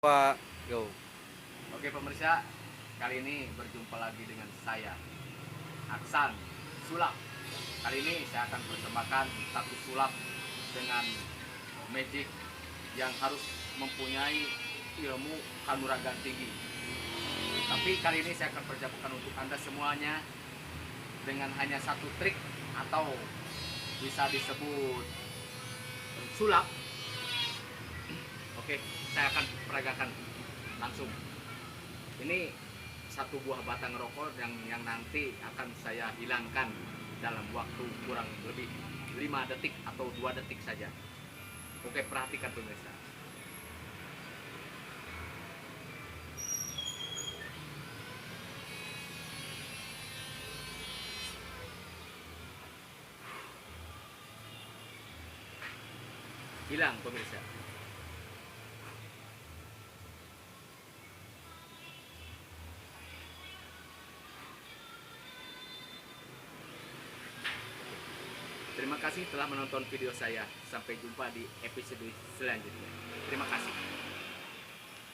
Pak, go. Oke pemirsa, kali ini berjumpa lagi dengan saya, Aksan Sulap. Kali ini saya akan persembahkan satu sulap dengan magic yang harus mempunyai ilmu kanuragan tinggi. Tapi kali ini saya akan persiapkan untuk Anda semuanya dengan hanya satu trik atau bisa disebut sulap. Oke, saya akan peragakan langsung. Ini satu buah batang rokok yang nanti akan saya hilangkan dalam waktu kurang lebih 5 detik atau 2 detik saja. Oke, perhatikan pemirsa. Hilang pemirsa. Terima kasih telah menonton video saya. Sampai jumpa di episode selanjutnya. Terima kasih.